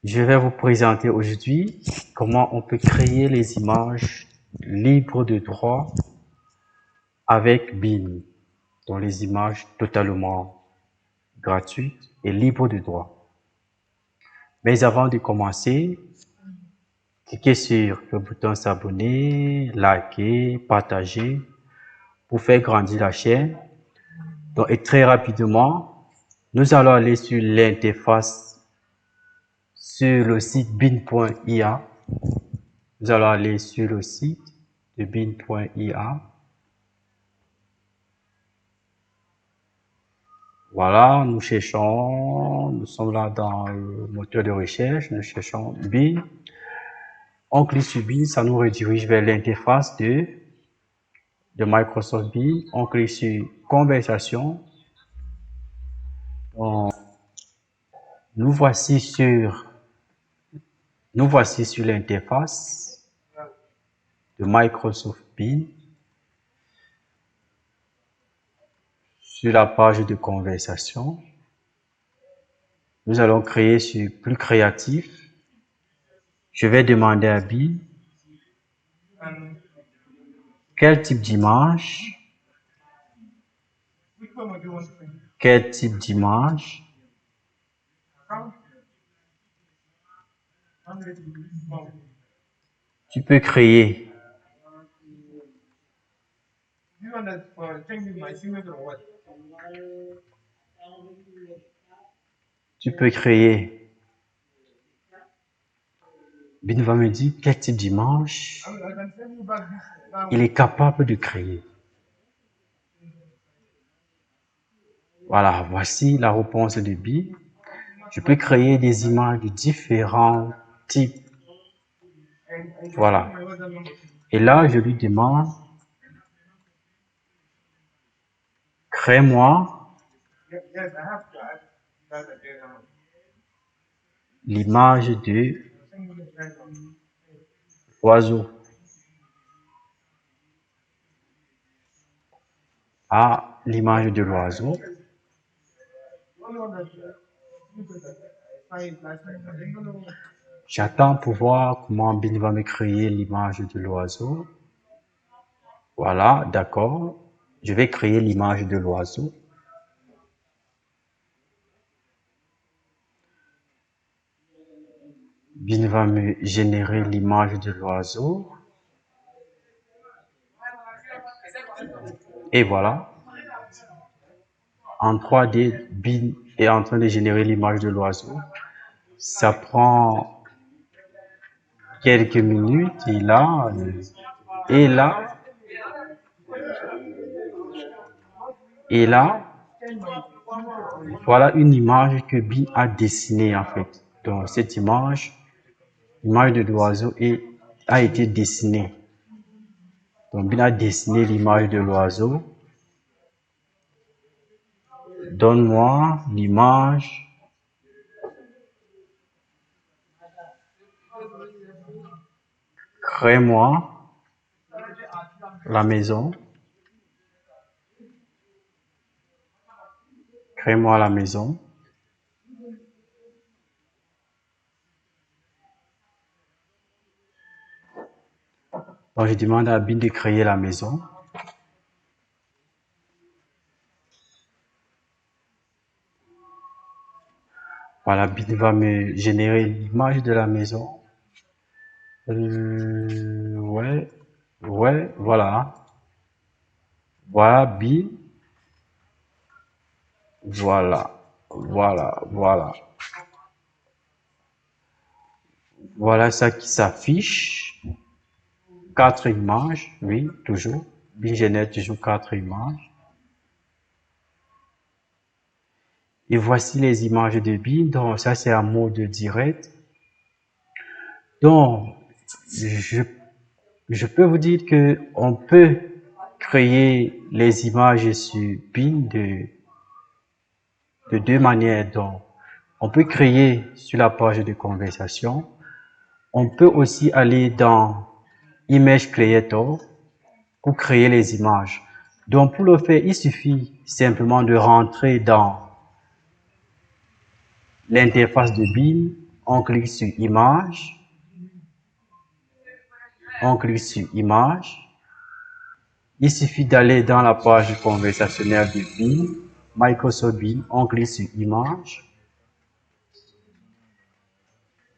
Je vais vous présenter aujourd'hui comment on peut créer les images libres de droit avec Bing, donc les images totalement gratuites et libres de droit. Mais avant de commencer, cliquez sur le bouton s'abonner, liker, partager pour faire grandir la chaîne. Donc, et très rapidement, nous allons aller sur l'interface sur le site bing.ia. Nous allons aller sur le site de bing.ia. Voilà, nous sommes là dans le moteur de recherche, nous cherchons Bing. On clique sur Bing, ça nous redirige vers l'interface de Microsoft Bing. On clique sur Conversation. Nous voici sur l'interface de Microsoft Bing. Sur la page de conversation, nous allons créer sur plus créatif. Je vais demander à Bing quel type d'image, tu peux créer. Bing va me dire quel type d'image il est capable de créer. Voilà, voici la réponse de Bing. Je peux créer des images de différents types. Voilà. Et là, je lui demande, crée-moi l'image de l'oiseau. Ah, l'image de l'oiseau. J'attends pour voir comment Bing va me créer l'image de l'oiseau. Voilà, d'accord. Je vais créer l'image de l'oiseau. Bing va me générer l'image de l'oiseau. Et voilà. En 3D, Bing est en train de générer l'image de l'oiseau. Ça prend quelques minutes et là, voilà une image que Bing a dessinée en fait. Donc cette image de l'oiseau a été dessinée. Donc Bing a dessiné l'image de l'oiseau. Donne-moi l'image crée-moi la maison. Crée-moi la maison. Donc, je demande à Bing de créer la maison. Voilà, Bing va me générer l'image de la maison. Ouais, voilà. Voilà, Bing. Voilà. Voilà ça qui s'affiche. 4 images, oui, toujours. Bing génère toujours 4 images. Et voici les images de Bing. Donc, ça, c'est un mode direct. Donc, je peux vous dire que on peut créer les images sur Bing de deux manières. Donc, on peut créer sur la page de conversation. On peut aussi aller dans Image Creator pour créer les images. Donc, pour le faire, il suffit simplement de rentrer dans l'interface de Bing. On clique sur Image. On clique sur Image. Il suffit d'aller dans la page conversationnelle de Bing, Microsoft Bing. On clique sur Image.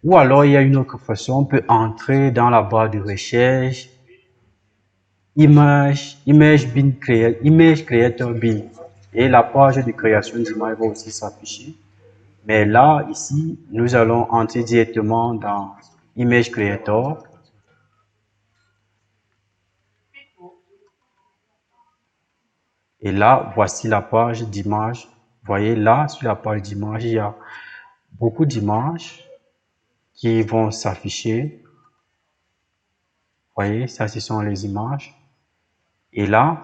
Ou alors, il y a une autre façon. On peut entrer dans la barre de recherche. Image Creator Bing. Et la page de création d'image va aussi s'afficher. Mais là, ici, nous allons entrer directement dans Image Creator. Et là, voici la page d'image. Vous voyez là, sur la page d'image, il y a beaucoup d'images qui vont s'afficher. Vous voyez, ça, ce sont les images. Et là,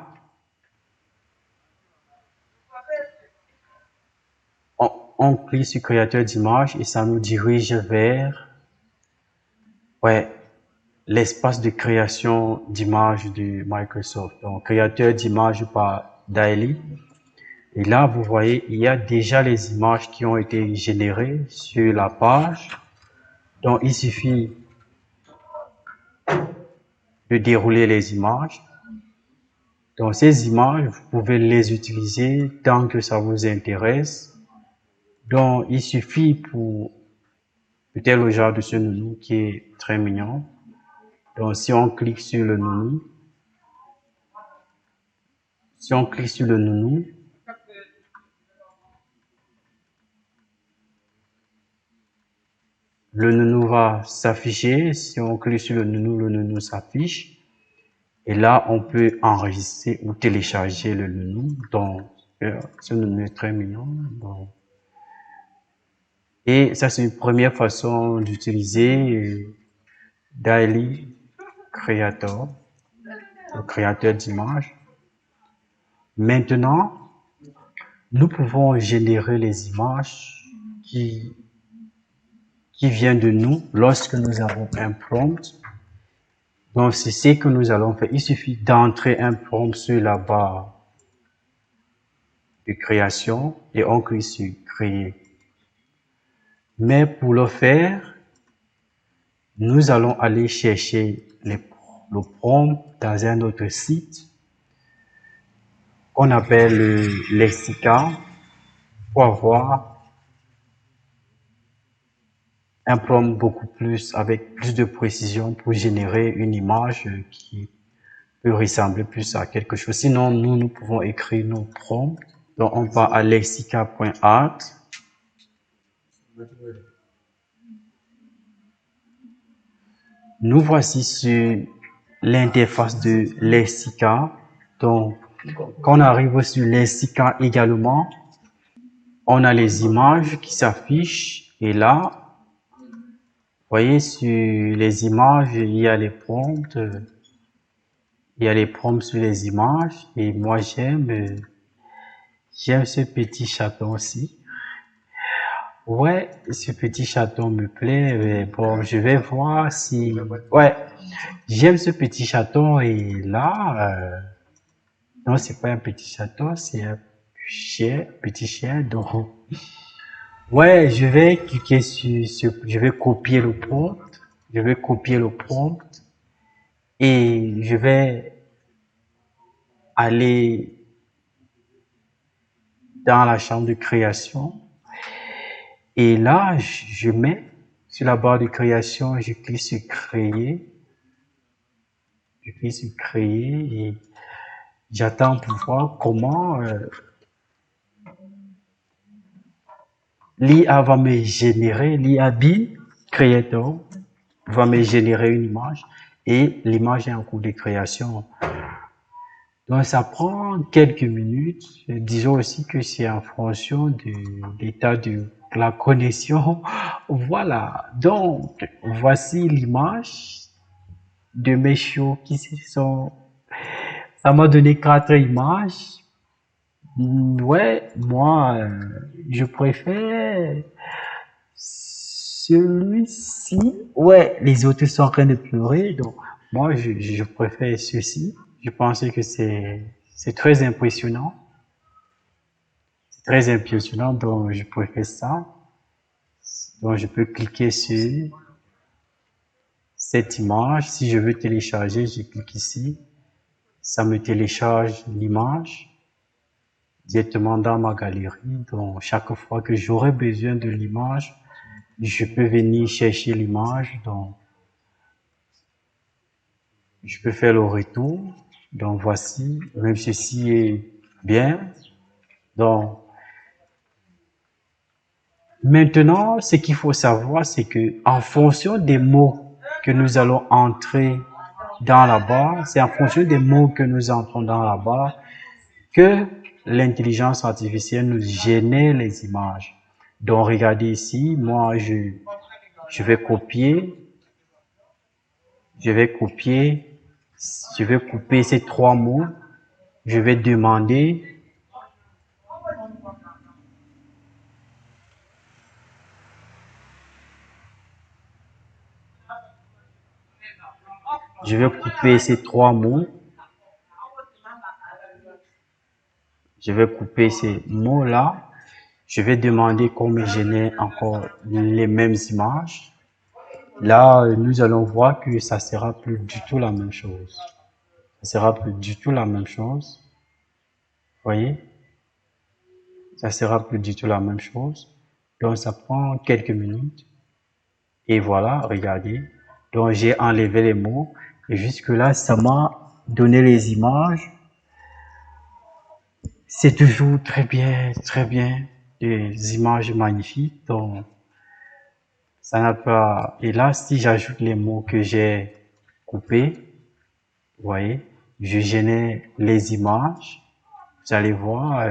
on clique sur créateur d'image et ça nous dirige vers l'espace de création d'images de Microsoft. Donc, créateur d'images par Daily. Et là, vous voyez, il y a déjà les images qui ont été générées sur la page. Donc, il suffit de dérouler les images. Donc, ces images, vous pouvez les utiliser tant que ça vous intéresse. Donc, il suffit pour peut-être le genre de ce nounou qui est très mignon. Donc, si on clique sur le nounou, le nounou va s'afficher. Si on clique sur le nounou s'affiche. Et là, on peut enregistrer ou télécharger le nounou. Donc, ce nounou est très mignon. Donc, et ça, c'est une première façon d'utiliser Daily Creator, le créateur d'images. Maintenant, nous pouvons générer les images qui viennent de nous lorsque nous avons un prompt. Donc, c'est ce que nous allons faire. Il suffit d'entrer un prompt sur la barre de création et on clique sur Créer. Mais pour le faire, nous allons aller chercher le prompt dans un autre site qu'on appelle le Lexica pour avoir un prompt avec plus de précision pour générer une image qui peut ressembler plus à quelque chose. Sinon, nous pouvons écrire nos prompts. Donc, on va à lexica.art. Nous voici sur l'interface de Lexica. Donc, quand on arrive sur Lexica également, on a les images qui s'affichent. Et là, vous voyez, sur les images, il y a les prompts. Il y a les prompts sur les images. Et moi, j'aime ce petit chaton aussi. Ouais, ce petit chaton me plaît. Mais bon, je vais voir si... Ouais, j'aime ce petit chaton. Et là, non, c'est pas un petit chaton, c'est un petit chien. Donc, ouais, je vais cliquer je vais copier le prompt. Je vais copier le prompt. Et je vais aller dans la chambre de création. Et là, je mets sur la barre de création, je clique sur créer. Je clique sur créer et j'attends pour voir comment l'IA va me générer, l'IA Bing Creator va me générer une image et l'image est en cours de création. Donc, ça prend quelques minutes. Disons aussi que c'est en fonction de l'état de la connexion. Voilà. Donc, voici l'image de mes chiots qui sont... Ça m'a donné 4 images. Ouais, moi, je préfère celui-ci. Ouais, les autres sont en train de pleurer. Donc, moi, je préfère ceci. Je pense que c'est très impressionnant. Très impressionnant, donc je préfère ça. Donc, je peux cliquer sur cette image. Si je veux télécharger, je clique ici. Ça me télécharge l'image directement dans ma galerie. Donc, chaque fois que j'aurai besoin de l'image, je peux venir chercher l'image. Donc, je peux faire le retour. Donc, voici, même ceci est bien. Donc, maintenant, ce qu'il faut savoir, c'est que en fonction des mots que nous allons entrer dans la barre, c'est en fonction des mots que nous entrons dans la barre que l'intelligence artificielle nous génère les images. Donc, regardez ici, moi, je vais copier, je vais copier, je vais couper ces trois mots, je vais demander, je vais couper ces trois mots, je vais couper ces mots-là, je vais demander qu'on me génère encore les mêmes images. Là, nous allons voir que ça sera plus du tout la même chose. Ça sera plus du tout la même chose. Voyez? Ça sera plus du tout la même chose. Donc, ça prend quelques minutes. Et voilà, regardez. Donc, j'ai enlevé les mots. Et jusque-là, ça m'a donné les images. C'est toujours très bien, très bien. Des images magnifiques. Donc, ça n'a pas... Et là, si j'ajoute les mots que j'ai coupés, vous voyez, je génère les images. Vous allez voir,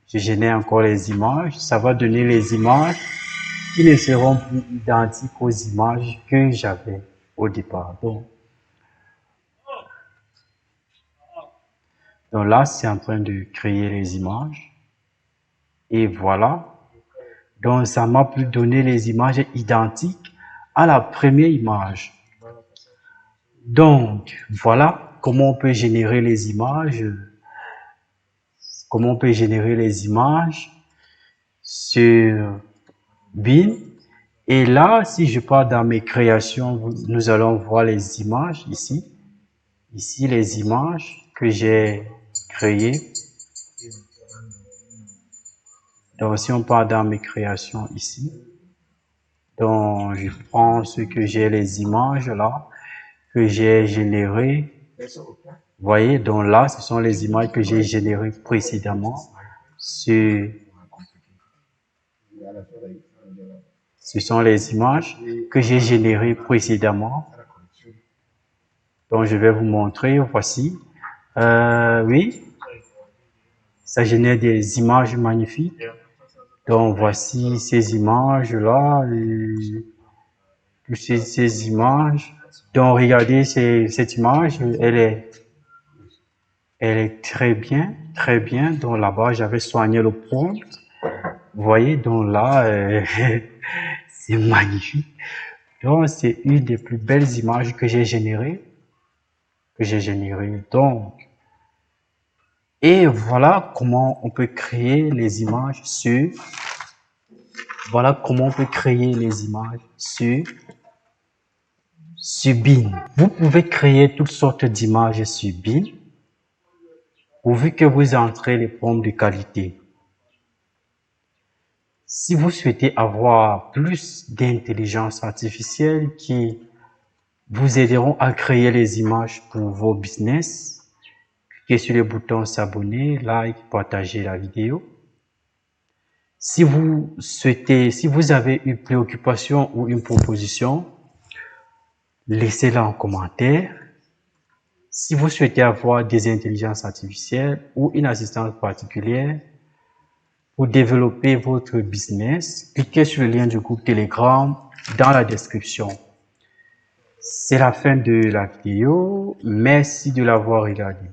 je génère encore les images. Ça va donner les images qui ne seront plus identiques aux images que j'avais au départ. Donc là, c'est en train de créer les images. Et voilà. Donc, ça m'a pu donner les images identiques à la première image. Donc, voilà comment on peut générer les images. Comment on peut générer les images sur Bing. Et là, si je pars dans mes créations, nous allons voir les images ici. Ici, les images que j'ai créées. Donc, si on part dans mes créations ici, donc je prends ce que j'ai, les images là, que j'ai générées. Vous voyez, donc là, ce sont les images que j'ai générées précédemment. Ce sont les images que j'ai générées précédemment. Donc, je vais vous montrer, voici. Oui, ça génère des images magnifiques. Donc, voici ces images-là, ces images. Donc, regardez cette image, elle est très bien, très bien. Donc, là-bas, j'avais soigné le prompt. Vous voyez, donc là, c'est magnifique. Donc, c'est une des plus belles images que j'ai générées. Donc, et voilà comment on peut créer les images voilà comment on peut créer les images sur Bing. Vous pouvez créer toutes sortes d'images sur Bing, pourvu que vous entrez les prompts de qualité. Si vous souhaitez avoir plus d'intelligence artificielle qui vous aideront à créer les images pour vos business, cliquez sur le bouton s'abonner, like, partager la vidéo. Si vous avez une préoccupation ou une proposition, laissez-la en commentaire. Si vous souhaitez avoir des intelligences artificielles ou une assistance particulière pour développer votre business, cliquez sur le lien du groupe Telegram dans la description. C'est la fin de la vidéo. Merci de l'avoir regardé.